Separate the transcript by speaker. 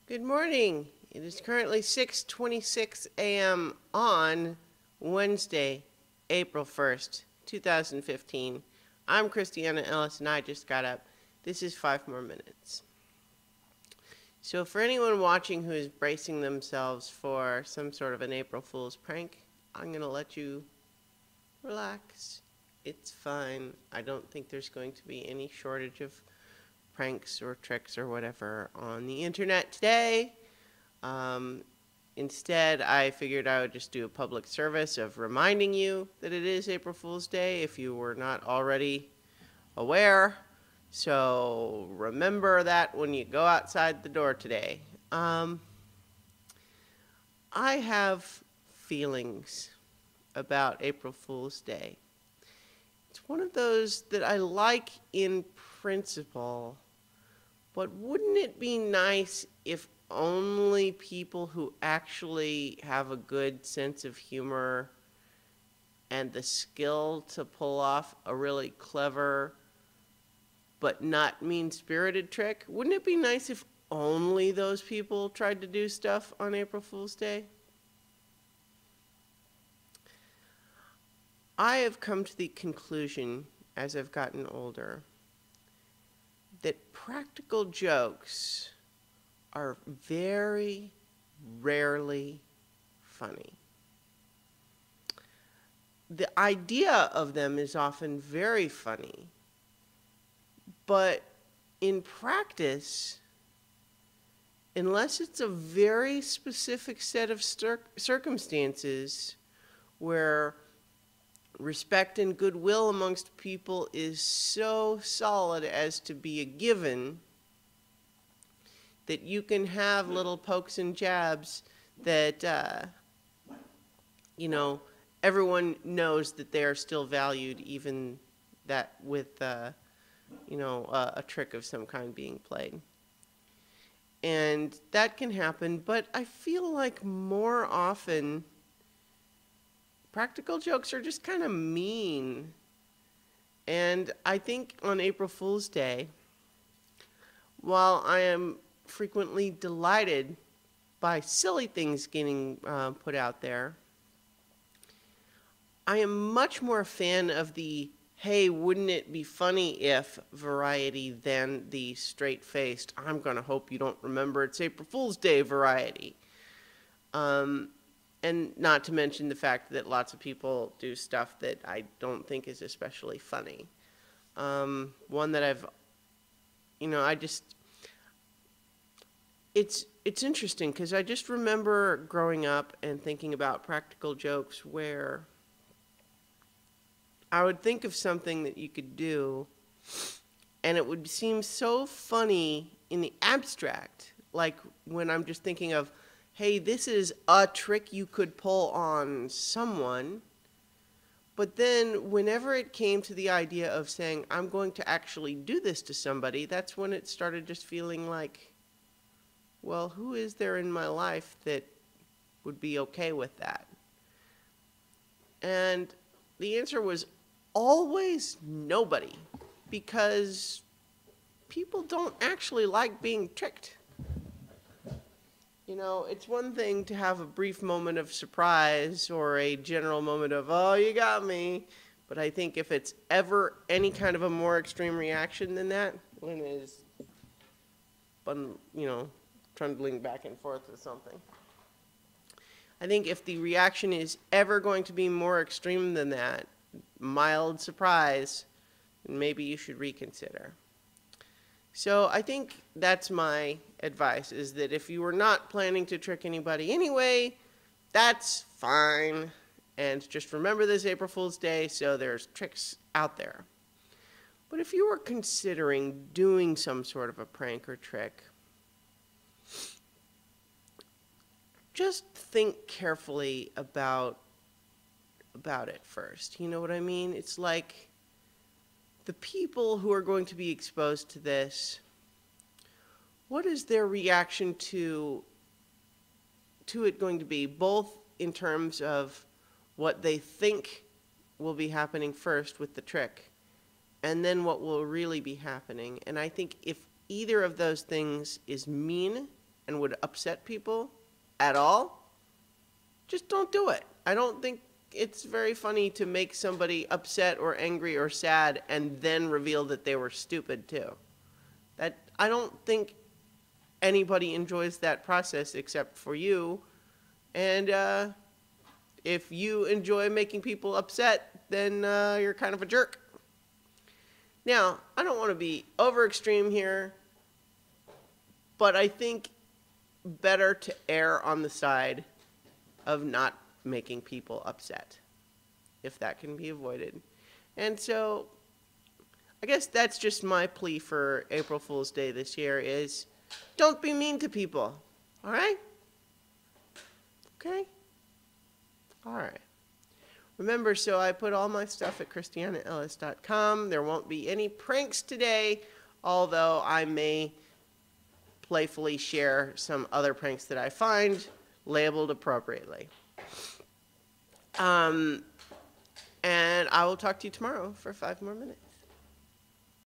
Speaker 1: Good morning. It is currently 6:26 a.m. on Wednesday, April 1st, 2015. I'm Christiana Ellis and I just got up. This is 5 more minutes. So for anyone watching who is bracing themselves for some sort of an April Fool's prank, I'm going to let you relax. It's fine. I don't think there's going to be any shortage of pranks or tricks or whatever on the internet today. Instead, I figured I would just do a public service of reminding you that it is April Fool's Day if you were not already aware. So remember that when you go outside the door today. I have feelings about April Fool's Day. It's one of those that I like in principle, but wouldn't it be nice if only people who actually have a good sense of humor and the skill to pull off a really clever but not mean-spirited trick? Wouldn't it be nice if only those people tried to do stuff on April Fool's Day? I have come to the conclusion, as I've gotten older, that practical jokes are very rarely funny. The idea of them is often very funny, but in practice, unless it's a very specific set of circumstances where respect and goodwill amongst people is so solid as to be a given, that you can have little pokes and jabs that, everyone knows that they are still valued, even that with, a trick of some kind being played. And that can happen, but I feel like more often practical jokes are just kind of mean. And I think on April Fool's Day, while I am frequently delighted by silly things getting put out there, I am much more a fan of the "hey, wouldn't it be funny if" variety than the straight-faced "I'm going to hope you don't remember it's April Fool's Day" variety. And not to mention the fact that lots of people do stuff that I don't think is especially funny. One that it's interesting because I just remember growing up and thinking about practical jokes where I would think of something that you could do and it would seem so funny in the abstract, like when I'm just thinking of, hey, this is a trick you could pull on someone. But then whenever it came to the idea of saying, I'm going to actually do this to somebody, that's when it started just feeling like, well, who is there in my life that would be okay with that? And the answer was always nobody, because people don't actually like being tricked. It's one thing to have a brief moment of surprise or a general moment of, oh, you got me. But I think if it's ever any kind of a more extreme reaction than that, when it is, trundling back and forth with something. I think if the reaction is ever going to be more extreme than that, mild surprise, then maybe you should reconsider. So I think that's my advice, is that if you were not planning to trick anybody anyway, that's fine. And just remember this April Fool's Day, so there's tricks out there. But if you were considering doing some sort of a prank or trick, just think carefully about it first. You know what I mean? It's like the people who are going to be exposed to this, what is their reaction to it going to be, both in terms of what they think will be happening first with the trick, and then what will really be happening. And I think if either of those things is mean, and would upset people at all, just don't do it. I don't think it's very funny to make somebody upset or angry or sad and then reveal that they were stupid too. I don't think anybody enjoys that process except for you. And if you enjoy making people upset, then you're kind of a jerk. Now, I don't want to be over extreme here, but I think better to err on the side of not making people upset, if that can be avoided. And so I guess that's just my plea for April Fool's Day this year is don't be mean to people, all right? Okay? All right. Remember, so I put all my stuff at christianaellis.com. There won't be any pranks today, although I may playfully share some other pranks that I find labeled appropriately. And I will talk to you tomorrow for 5 more minutes.